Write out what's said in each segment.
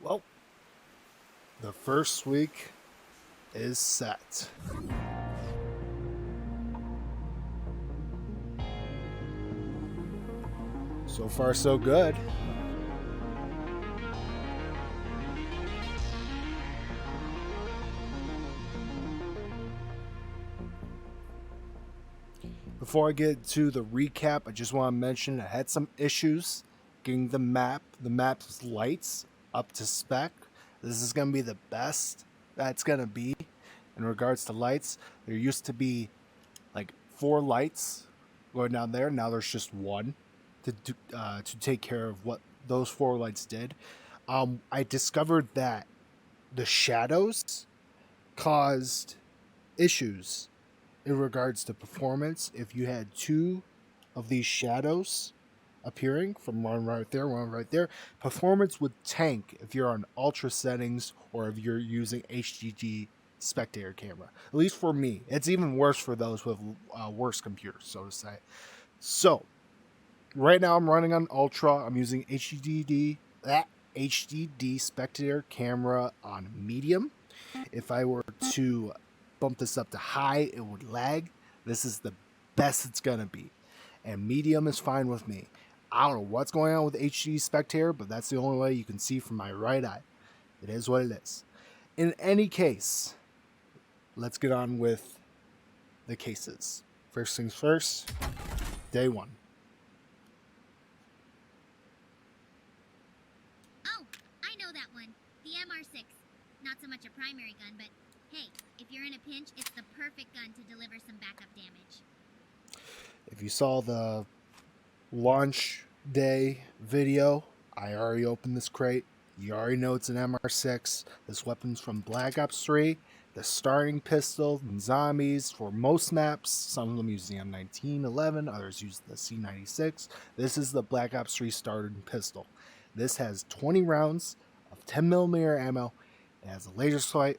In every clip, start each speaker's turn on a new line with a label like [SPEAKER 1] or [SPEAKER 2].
[SPEAKER 1] Well, the first week is set. So far, so good. Before I get to the recap, I just want to mention I had some issues getting the map's lights up to spec. This is going to be the best that's going to be in regards to lights. There used to be like 4 lights going down there. Now there's just one to take care of what those 4 lights did. I discovered that the shadows caused issues in regards to performance. If you had 2 of these shadows appearing from one right there, performance would tank if you're on ultra settings or if you're using HDD spectator camera. At least for me, it's even worse for those with worse computers, so to say. So right now I'm running on ultra. I'm using HDD spectator camera on medium. If I were to bump this up to high, it would lag. This is the best it's gonna be, and medium is fine with me. I don't know what's going on with HD spectator, but that's the only way you can see from my right eye. It is what it is. In any case, let's get on with the cases. First things first, day one.
[SPEAKER 2] Oh, I know that one. The MR6. Not so much a primary gun, but hey, if you're in a pinch, it's the perfect gun to deliver some backup damage.
[SPEAKER 1] If you saw the launch day video, I already opened this crate. You already know it's an MR6. This weapon's from Black Ops 3. The starting pistol and zombies for most maps. Some of them use the M1911, others use the C96. This is the Black Ops 3 starting pistol. This has 20 rounds of 10mm ammo. It has a laser sight,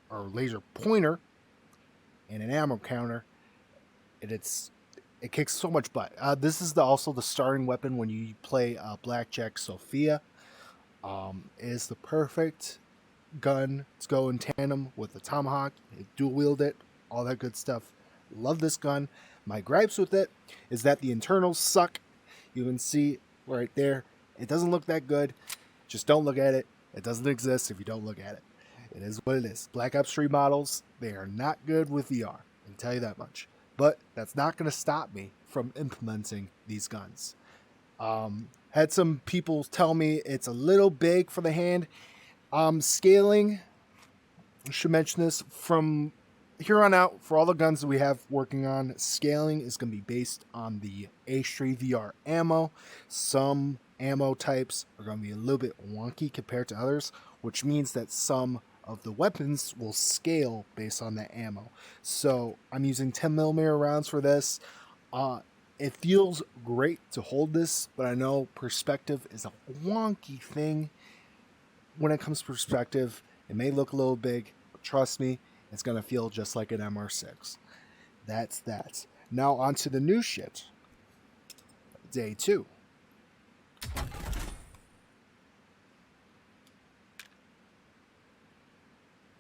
[SPEAKER 1] or laser pointer, and an ammo counter. It kicks so much butt. This is also the starting weapon when you play Blackjack Sophia. It is the perfect gun to go in tandem with the tomahawk. You dual wield it, all that good stuff. Love this gun. My gripes with it is that the internals suck. You can see right there. It doesn't look that good. Just don't look at it. It doesn't exist if you don't look at it. It is what it is. Black Ops 3 models, they are not good with VR. I can tell you that much. But that's not going to stop me from implementing these guns. Had some people tell me it's a little big for the hand. Scaling, I should mention this, from here on out, for all the guns that we have working on, scaling is going to be based on the H3VR ammo. Some ammo types are going to be a little bit wonky compared to others, which means that some of the weapons will scale based on that ammo. So I'm using 10mm rounds for this. It feels great to hold this, but I know perspective is a wonky thing. When it comes to perspective, it may look a little big, but trust me, it's going to feel just like an MR6. That's that. Now on to the new shit. Day 2.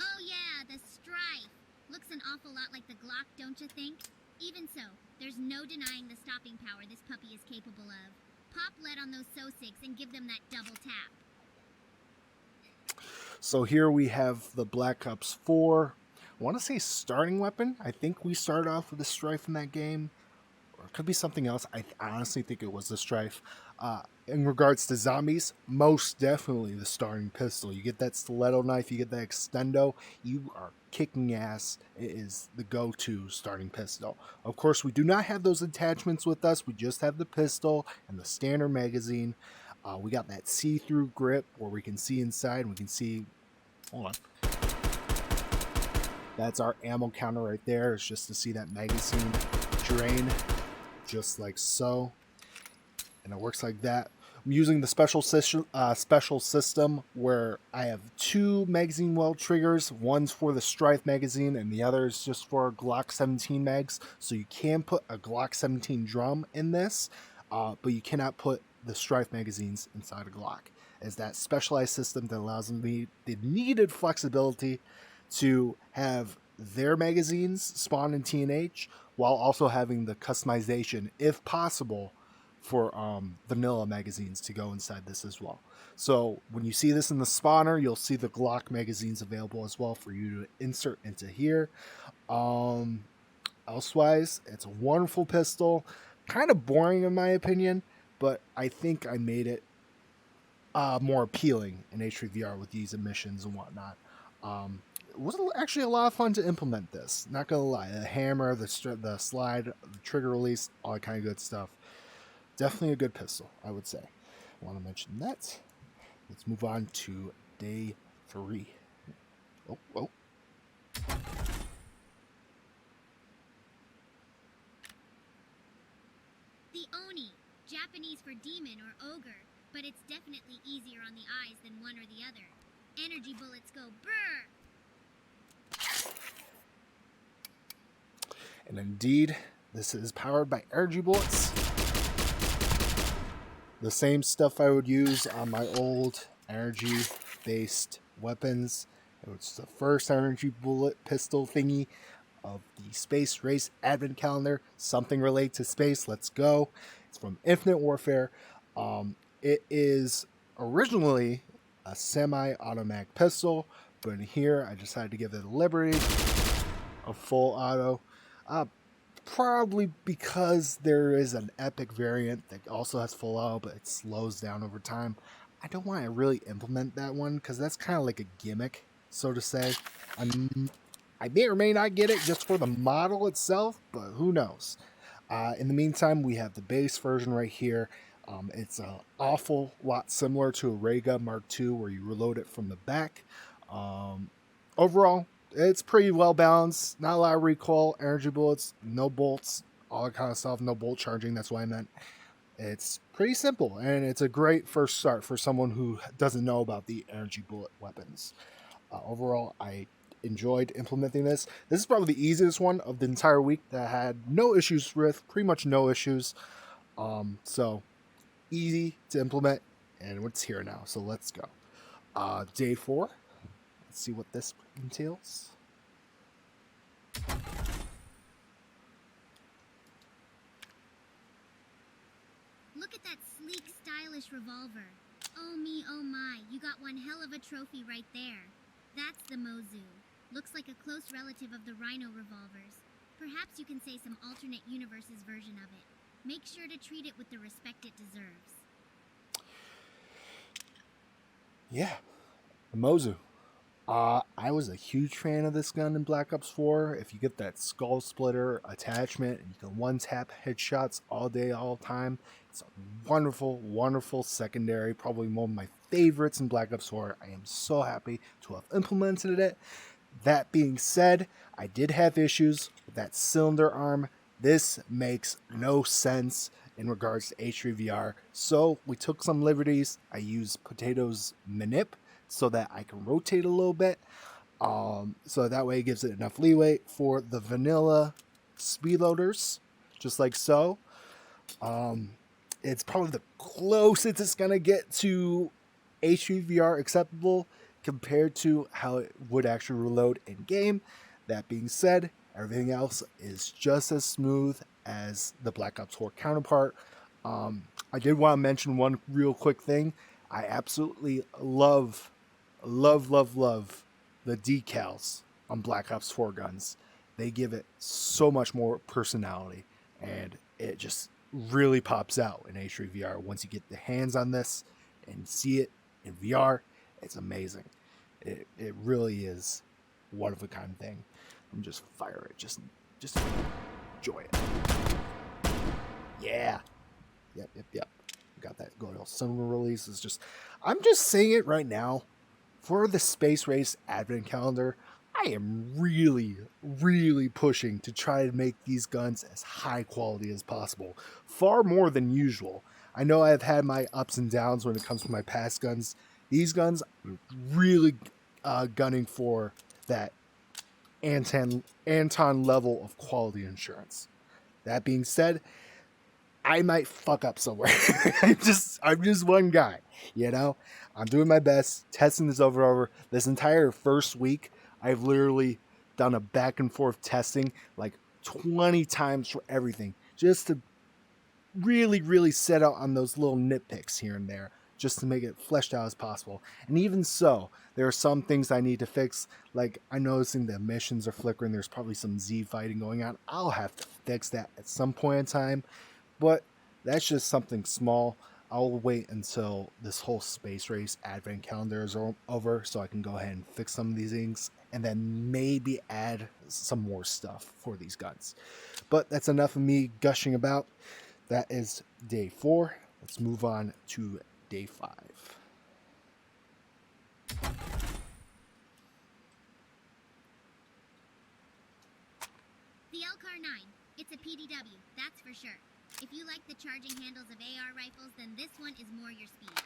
[SPEAKER 2] Oh yeah, the Strife. Looks an awful lot like the Glock, don't you think? Even so, there's no denying the stopping power this puppy is capable of. Pop lead on those so-sigs and give them that double tap.
[SPEAKER 1] So here we have the Black Ops 4. I want to say starting weapon. I think we started off with the Strife in that game. Or it could be something else. I honestly think it was the Strife. In regards to zombies, most definitely the starting pistol. You get that stiletto knife, you get that extendo, you are kicking ass. It is the go-to starting pistol. Of course, we do not have those attachments with us. We just have the pistol and the standard magazine. We got that see-through grip where we can see inside and we can see. Hold on. That's our ammo counter right there. It's just to see that magazine drain, just like so. And it works like that. I'm using the special system where I have 2 magazine weld triggers. One's for the Strife magazine and the other is just for Glock 17 mags. So you can put a Glock 17 drum in this, but you cannot put the Strife magazines inside a Glock. It's that specialized system that allows them the needed flexibility to have their magazines spawn in TNH while also having the customization, if possible, for vanilla magazines to go inside this as well. So when you see this in the spawner, you'll see the Glock magazines available as well for you to insert into here. Elsewise, it's a wonderful pistol. Kind of boring in my opinion, but I think I made it more appealing in H3VR with these emissions and whatnot. It was actually a lot of fun to implement this. Not gonna lie, the hammer, the slide, the trigger release, all that kind of good stuff. Definitely a good pistol, I would say. I want to mention that. Let's move on to day 3. Oh.
[SPEAKER 2] The Oni, Japanese for demon or ogre, but it's definitely easier on the eyes than one or the other. Energy bullets go brr!
[SPEAKER 1] And indeed, this is powered by energy bullets. The same stuff I would use on my old energy-based weapons. It's the first energy bullet pistol thingy of the Space Race Advent Calendar. Something related to space. Let's go. It's from Infinite Warfare. It is originally a semi-automatic pistol, but in here I decided to give it a liberty, a full auto. Probably because there is an epic variant that also has full auto, but it slows down over time. I don't want to really implement that one because that's kind of like a gimmick, so to say. I may or may not get it just for the model itself, but who knows. In the meantime, we have the base version right here. It's an awful lot similar to a Ray Gun Mark II where you reload it from the back. Overall, it's pretty well balanced. Not a lot of recoil, energy bullets, no bolts, all that kind of stuff. No bolt charging, that's what I meant. It's pretty simple, and it's a great first start for someone who doesn't know about the energy bullet weapons. Overall, I enjoyed implementing this. This is probably the easiest one of the entire week that I had no issues with, pretty much no issues. So easy to implement, and it's here now. So let's go. Day 4. Let's see what this entails.
[SPEAKER 2] Look at that sleek, stylish revolver. Oh me, oh my, you got one hell of a trophy right there. That's the Mozu. Looks like a close relative of the Rhino revolvers. Perhaps you can say some alternate universes version of it. Make sure to treat it with the respect it deserves.
[SPEAKER 1] Yeah, the Mozu. I was a huge fan of this gun in Black Ops 4. If you get that skull splitter attachment, and you can one-tap headshots all day, all the time. It's a wonderful, wonderful secondary. Probably one of my favorites in Black Ops 4. I am so happy to have implemented it. That being said, I did have issues with that cylinder arm. This makes no sense in regards to H3VR. So we took some liberties. I used Potato's manip so that I can rotate a little bit. So that way it gives it enough leeway for the vanilla speed loaders, just like so. It's probably the closest it's going to get to H3VR acceptable compared to how it would actually reload in game. That being said, everything else is just as smooth as the Black Ops 4 counterpart. I did want to mention one real quick thing. I absolutely love the decals on Black Ops 4 guns. They give it so much more personality, and it just really pops out in H3VR. Once you get the hands on this and see it in VR, it's amazing. It really is one of a kind thing. I'm just fire it, just enjoy it. Yeah. Yep. Got that going on. Summer release is just. I'm just saying it right now. For the Space Race Advent Calendar, I am really pushing to try to make these guns as high quality as possible. Far more than usual. I know I've had my ups and downs when it comes to my past guns. These guns, I'm really gunning for that Anton level of quality insurance. That being said, I might fuck up somewhere. I'm just one guy, you know. I'm doing my best, testing this over and over. This entire first week, I've literally done a back and forth testing like 20 times for everything, just to really set out on those little nitpicks here and there, just to make it fleshed out as possible. And even so, there are some things I need to fix. Like, I'm noticing the emissions are flickering. There's probably some Z fighting going on. I'll have to fix that at some point in time, but that's just something small. I'll wait until this whole space race advent calendar is over so I can go ahead and fix some of these things and then maybe add some more stuff for these guns. But that's enough of me gushing about. That is day 4. Let's move on to day 5.
[SPEAKER 2] The LCAR-9. It's a PDW, that's for sure. If you like the charging handles of AR rifles, then this one is more your speed.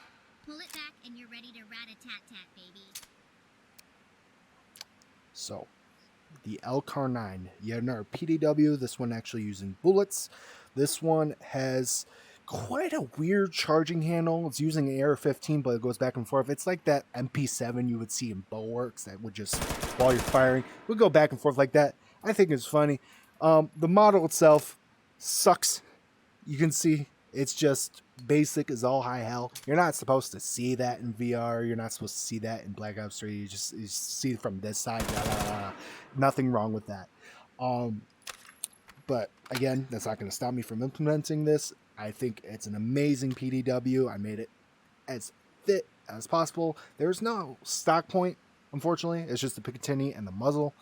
[SPEAKER 2] Pull it back and you're ready to rat-a-tat-tat, baby.
[SPEAKER 1] So, the LCAR-9, yet another PDW, this one actually using bullets. This one has quite a weird charging handle. It's using AR-15, but it goes back and forth. It's like that MP7 you would see in Bulwarks that would just, while you're firing, would go back and forth like that. I think it's funny. The model itself sucks. You can see it's just basic as all high hell. You're not supposed to see that in VR. You're not supposed to see that in Black Ops 3. You see it from this side. Nothing wrong with that. But again, that's not going to stop me from implementing this. I think it's an amazing PDW. I made it as fit as possible. There's no stock point, unfortunately. It's just the Picatinny and the muzzle.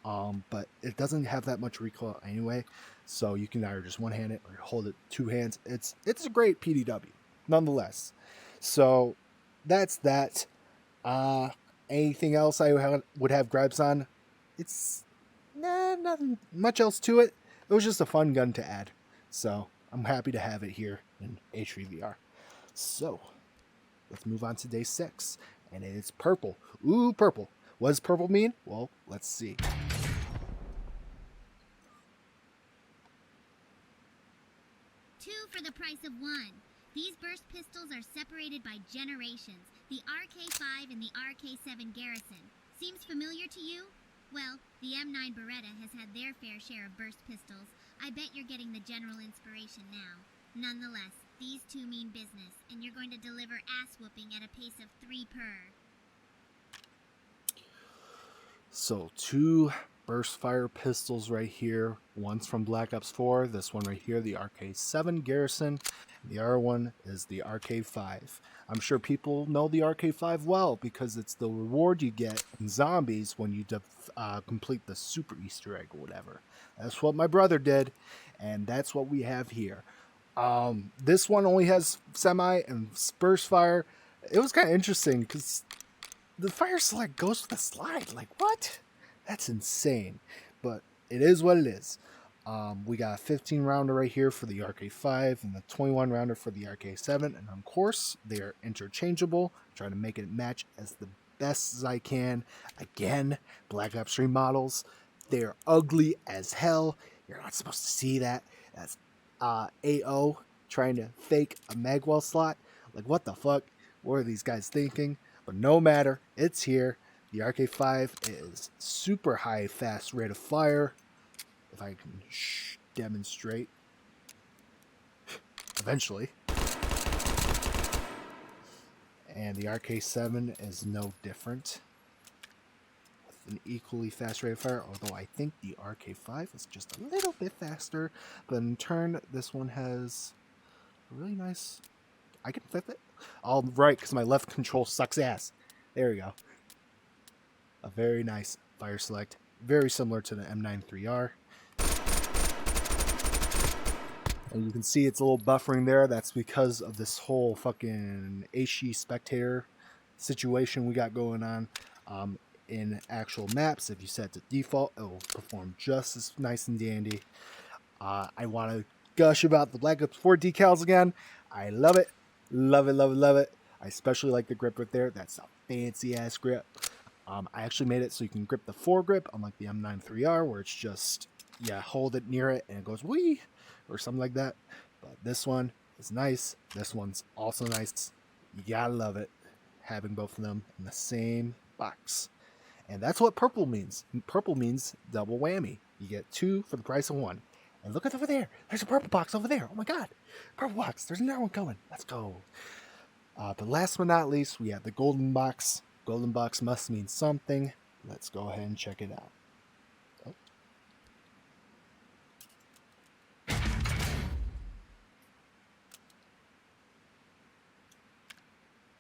[SPEAKER 1] But it doesn't have that much recoil anyway. So you can either just one-hand it or hold it 2 hands. It's a great PDW, nonetheless. So that's that. Anything else I would have gripes on? It's nothing much else to it. It was just a fun gun to add. So I'm happy to have it here in H3VR. So let's move on to day 6. And it's purple. Ooh, purple. What does purple mean? Well, let's see.
[SPEAKER 2] For the price of 1. These burst pistols are separated by generations. The RK5 and the RK7 Garrison. Seems familiar to you? Well, the M9 Beretta has had their fair share of burst pistols. I bet you're getting the general inspiration now. Nonetheless, these two mean business, and you're going to deliver ass-whooping at a pace of 3 per.
[SPEAKER 1] So 2 burst fire pistols right here. One's from Black Ops 4. This one right here, the RK7 Garrison. The other one is the RK5. I'm sure people know the RK5 well because it's the reward you get in Zombies when you complete the super Easter egg or whatever. That's what my brother did, and that's what we have here. This one only has semi and burst fire. It was kind of interesting because the fire select goes with the slide. Like, what? That's insane. But it is what it is. We got a 15 rounder right here for the RK5 and the 21 rounder for the RK7. And of course, they are interchangeable. I'm trying to make it match as the best as I can. Again, Black Ops 3 models. They're ugly as hell. You're not supposed to see that. That's AO trying to fake a magwell slot. Like, what the fuck? What are these guys thinking? But no matter, it's here. The RK5 is super high fast rate of fire. If I can demonstrate. Eventually. And the RK7 is no different. With an equally fast rate of fire, although I think the RK5 is just a little bit faster. But in turn, this one has a really nice... I can flip it. All right, because my left control sucks ass. There we go. A very nice fire select. Very similar to the M93R. And you can see it's a little buffering there. That's because of this whole fucking HE spectator situation we got going on. In actual maps, if you set it to default, it will perform just as nice and dandy. I want to gush about the Black Ops 4 decals again. I love it. Love it, love it, love it. I especially like the grip right there. That's a fancy ass grip. I actually made it so you can grip the foregrip, unlike the M93R, where it's just, hold it near it and it goes wee, or something like that. But this one is nice. This one's also nice. You gotta love it, having both of them in the same box. And that's what purple means. Purple means double whammy. You get 2 for the price of 1. And look at over there. There's a purple box over there. Oh my god. Purple box. There's another one coming. Let's go. But last but not least, we have the golden box. Golden box must mean something. Let's go ahead and check it out. Oh.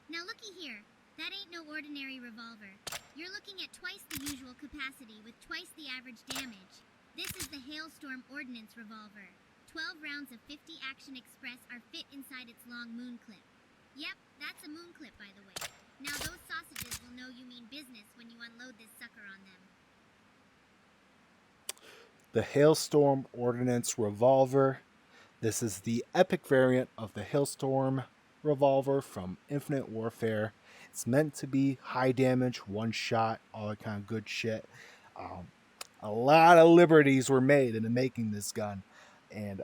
[SPEAKER 2] Now looky here. That ain't no ordinary revolver. You're looking at twice the usual capacity with twice the average damage. This is the Hailstorm Ordnance Revolver. 12 rounds of 50 Action Express are fit inside its long moon clip. Yep, that's a moon clip, by the way. Now those sausages will know you mean business when you unload this sucker on them.
[SPEAKER 1] The Hailstorm Ordnance Revolver. This is the epic variant of the Hailstorm Revolver from Infinite Warfare. It's meant to be high damage, one shot, all that kind of good shit. A lot of liberties were made into making this gun, and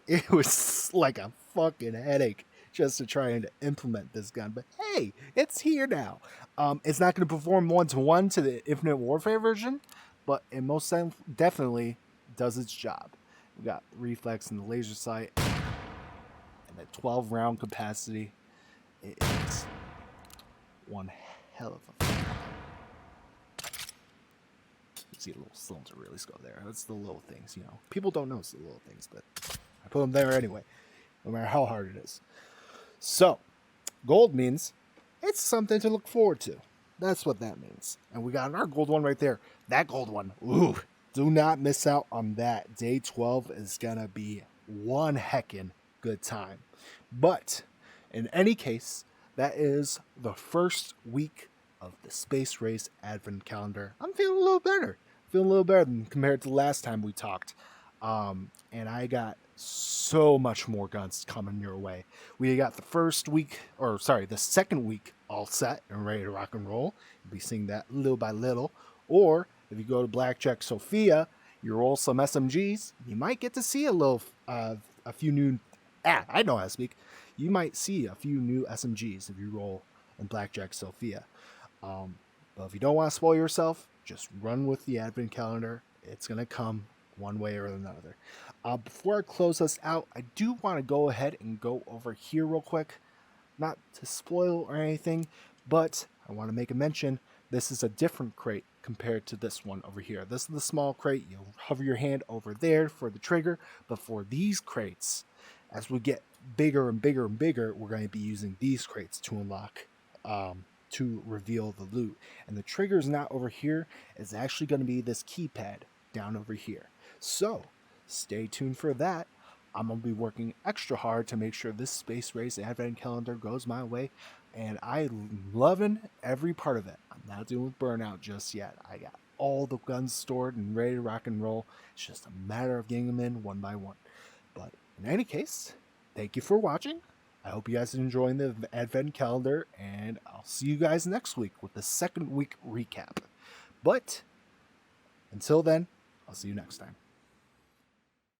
[SPEAKER 1] it was like a fucking headache just to try and implement this gun. But hey, it's here now. It's not going to perform 1-to-1 to the Infinite Warfare version, but it most definitely does its job. We got reflex and the laser sight, and the 12-round capacity. It's one hell of a thing. You see a little cylinder release go there. That's the little things, you know. People don't notice the little things, but I put them there anyway, no matter how hard it is. So, gold means it's something to look forward to. That's what that means. And we got our gold one right there. That gold one, ooh, do not miss out on that. Day 12 is going to be one heckin' good time. But, in any case, that is the first week of the Space Race Advent Calendar. I'm feeling a little better. Feeling a little better than compared to the last time we talked. And I got so much more guns coming your way. We got the second week all set and ready to rock and roll. You'll be seeing that little by little. Or if you go to Blackjack Sophia, you roll some SMGs, you might get to see a few new. I know how to speak. You might see a few new SMGs if you roll in Blackjack Sophia. But if you don't want to spoil yourself, just run with the Advent Calendar. It's going to come one way or another. Before I close us out, I do want to go ahead and go over here real quick. Not to spoil or anything, but I want to make a mention. This is a different crate compared to this one over here. This is the small crate. You'll hover your hand over there for the trigger. But for these crates, as we get bigger and bigger and bigger, we're going to be using these crates to unlock, to reveal the loot. And the trigger is not over here. It's actually going to be this keypad down over here. So stay tuned for that. I'm going to be working extra hard to make sure this Space Race Advent Calendar goes my way. And I'm loving every part of it. I'm not dealing with burnout just yet. I got all the guns stored and ready to rock and roll. It's just a matter of getting them in one by one. But in any case, thank you for watching. I hope you guys are enjoying the Advent Calendar, and I'll see you guys next week with the second week recap. But until then, I'll see you next time.